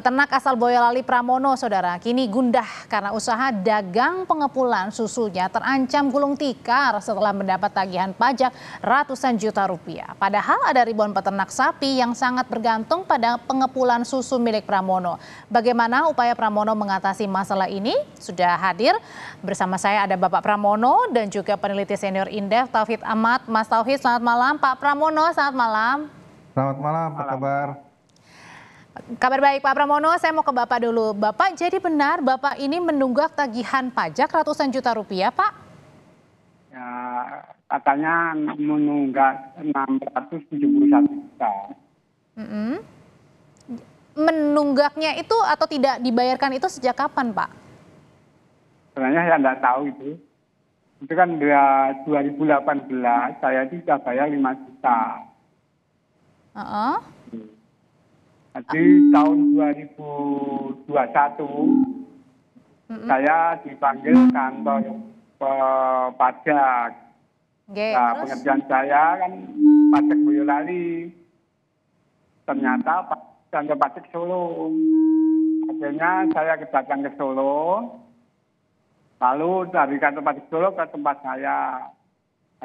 Peternak asal Boyolali Pramono, saudara, kini gundah karena usaha dagang pengepulan susunya terancam gulung tikar setelah mendapat tagihan pajak ratusan juta rupiah. Padahal ada ribuan peternak sapi yang sangat bergantung pada pengepulan susu milik Pramono. Bagaimana upaya Pramono mengatasi masalah ini? Sudah hadir bersama saya ada Bapak Pramono dan juga peneliti senior Indef Tauhid Ahmad. Mas Tauhid, selamat malam. Pak Pramono, selamat malam. Selamat malam, apa kabar? Kabar baik Pak Pramono, saya mau ke Bapak dulu. Bapak, jadi benar Bapak ini menunggak tagihan pajak ratusan juta rupiah, Pak? Ya, katanya menunggak 671 juta. Menunggaknya itu atau tidak dibayarkan itu sejak kapan, Pak? Sebenarnya saya nggak tahu itu. Itu kan 2018 saya itu sudah bayar 5 juta. Jadi tahun 2021 saya dipanggil kantor pajak. Nah, pengerjaan saya kan pajak Boyolali. Ternyata kantor pajak Solo. Akhirnya saya datang ke Solo. Lalu dari kantor pajak Solo ke tempat saya.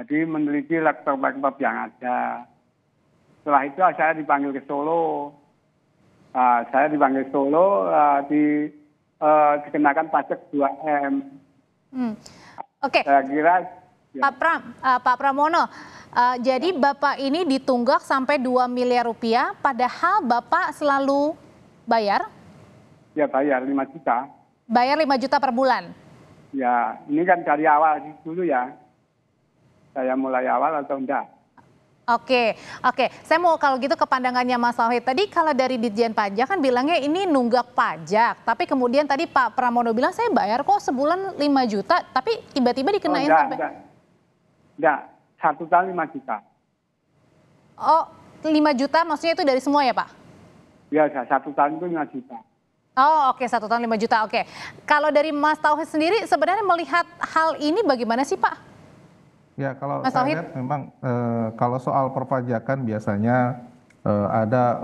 Jadi meneliti laptop-laptop yang ada. Setelah itu saya dipanggil ke Solo. Saya dipanggil Solo dikenakan pajak 2M. Oke. Saya kira ya. Pak Pramono, jadi Bapak ini ditunggak sampai 2 miliar rupiah, padahal Bapak selalu bayar? Ya bayar 5 juta. Bayar 5 juta per bulan? Ya, ini kan dari awal dulu ya. Saya mulai awal atau enggak? Oke. Saya mau kalau gitu ke pandangannya Mas Tauhid. Tadi kalau dari Ditjen Pajak kan bilangnya ini nunggak pajak. Tapi kemudian tadi Pak Pramono bilang saya bayar kok sebulan 5 juta. Tapi tiba-tiba dikenain sampai... Enggak. 1 tahun 5 juta. Oh, 5 juta maksudnya itu dari semua ya Pak? Ya, 1 tahun itu 5 juta. Oh oke, 1 tahun 5 juta. Oke. Kalau dari Mas Tauhid sendiri sebenarnya melihat hal ini bagaimana sih Pak? Ya, kalau saya lihat memang kalau soal perpajakan biasanya ada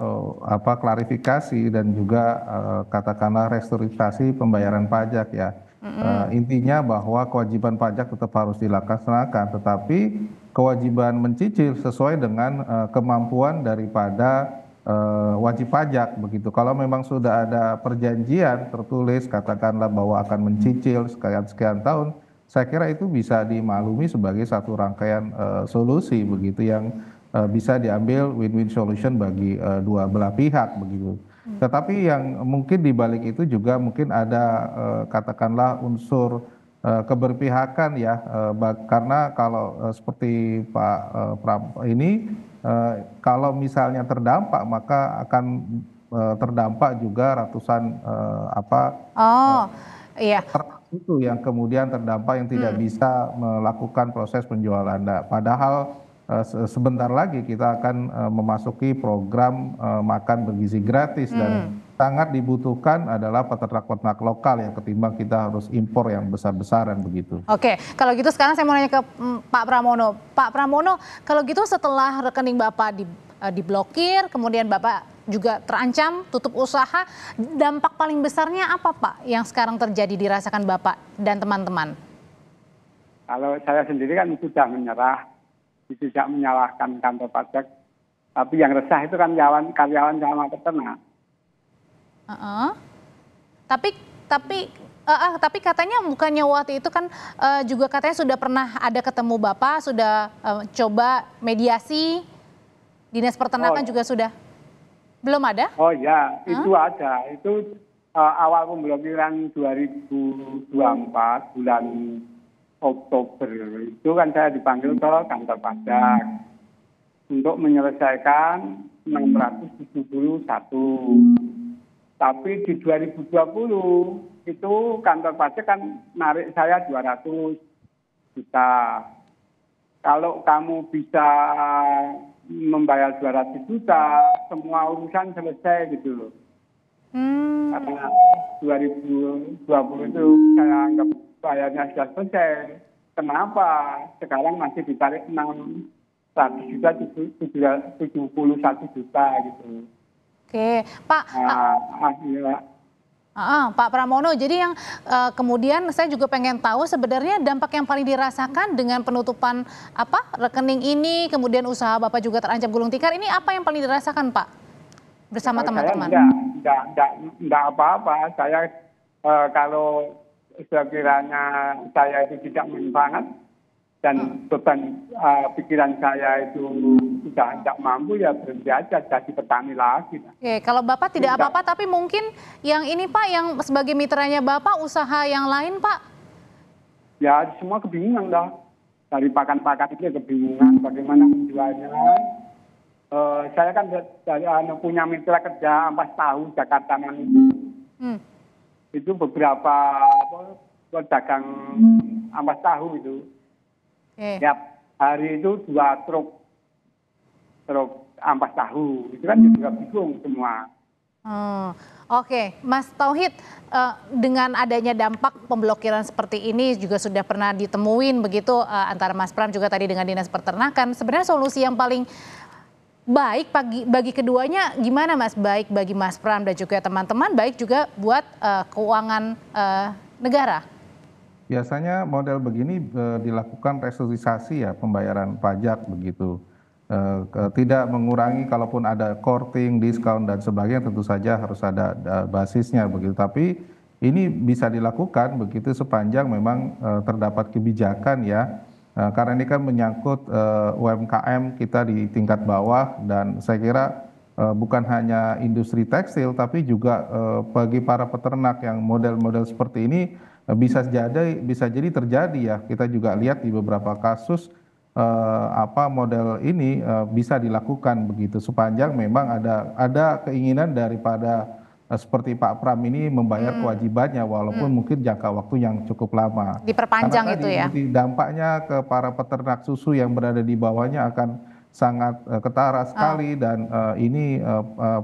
klarifikasi dan juga katakanlah restrukturisasi pembayaran pajak ya. Intinya bahwa kewajiban pajak tetap harus dilaksanakan, tetapi kewajiban mencicil sesuai dengan kemampuan daripada wajib pajak begitu. Kalau memang sudah ada perjanjian tertulis katakanlah bahwa akan mencicil sekian tahun, saya kira itu bisa dimaklumi sebagai satu rangkaian solusi begitu yang bisa diambil win-win solution bagi dua belah pihak begitu. Tetapi yang mungkin di balik itu juga mungkin ada katakanlah unsur keberpihakan ya, karena kalau seperti Pak ini kalau misalnya terdampak maka akan terdampak juga ratusan Iya. Itu yang kemudian terdampak yang tidak bisa melakukan proses penjualan. Padahal sebentar lagi kita akan memasuki program makan bergizi gratis dan sangat dibutuhkan adalah peternak-peternak lokal yang ketimbang kita harus impor yang besar-besaran begitu. Oke, kalau gitu sekarang saya mau nanya ke Pak Pramono. Pak Pramono, kalau gitu setelah rekening Bapak diblokir, kemudian Bapak juga terancam tutup usaha, dampak paling besarnya apa Pak yang sekarang terjadi dirasakan Bapak dan teman-teman? Kalau saya sendiri kan sudah menyerah, tidak menyalahkan kantor pajak, tapi yang resah itu kan karyawan sama peternak. Tapi katanya bukannya waktu itu kan juga katanya sudah pernah ada ketemu Bapak, sudah coba mediasi, Dinas Peternakan juga sudah. Belum ada? Oh ya, itu ada. Itu awal pemblokiran 2024 bulan Oktober. Itu kan saya dipanggil ke kantor pajak untuk menyelesaikan 671. Tapi di 2020 itu kantor pajak kan narik saya 200 juta. Kalau kamu bisa membayar 200 juta, semua urusan selesai gitu loh. Karena 2020 itu saya anggap bayarnya sudah selesai. Kenapa sekarang masih ditarik 600 juta, 71 juta gitu. Oke, Pak. Iya. Pak Pramono, jadi yang kemudian saya juga pengen tahu sebenarnya dampak yang paling dirasakan dengan penutupan rekening ini, kemudian usaha Bapak juga terancam gulung tikar, ini apa yang paling dirasakan Pak bersama teman-teman? Enggak apa-apa. Saya kalau sekiranya saya itu tidak manfaat dan beban pikiran saya itu tidak mampu, ya berhenti aja jadi petani lagi. Oke, kalau Bapak tidak apa-apa, tapi mungkin yang ini Pak, yang sebagai mitranya Bapak, usaha yang lain Pak? Ya semua kebingungan dah. Dari pakan-pakan itu kebingungan bagaimana menjualnya. Saya kan dari punya mitra kerja ampas tahu Jakarta itu. Itu beberapa pedagang ampas tahu itu. Tiap hari itu 2 truk ampas tahu, itu kan juga bingung semua. Oke, Mas Tauhid, dengan adanya dampak pemblokiran seperti ini juga sudah pernah ditemuin begitu antara Mas Pram juga tadi dengan Dinas Peternakan. Sebenarnya solusi yang paling baik bagi keduanya gimana Mas? Baik bagi Mas Pram dan juga teman-teman, baik juga buat keuangan negara. Biasanya model begini dilakukan restrukturisasi ya pembayaran pajak begitu. Tidak mengurangi kalaupun ada courting, diskon dan sebagainya, tentu saja harus ada basisnya begitu. Tapi ini bisa dilakukan begitu sepanjang memang terdapat kebijakan ya. Karena ini kan menyangkut UMKM kita di tingkat bawah, dan saya kira bukan hanya industri tekstil tapi juga bagi para peternak yang model-model seperti ini bisa jadi terjadi ya. Kita juga lihat di beberapa kasus model ini bisa dilakukan begitu sepanjang memang ada keinginan daripada seperti Pak Pram ini membayar kewajibannya walaupun mungkin jangka waktu yang cukup lama. Diperpanjang itu ya. Dampaknya ke para peternak susu yang berada di bawahnya akan sangat ketara sekali, dan ini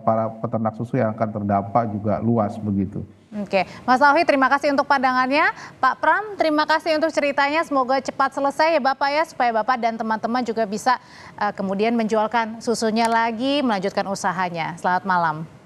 para peternak susu yang akan terdampak juga luas begitu. Oke, Mas Tauhid terima kasih untuk pandangannya. Pak Pram terima kasih untuk ceritanya, semoga cepat selesai ya Bapak ya, supaya Bapak dan teman-teman juga bisa kemudian menjualkan susunya lagi, melanjutkan usahanya. Selamat malam.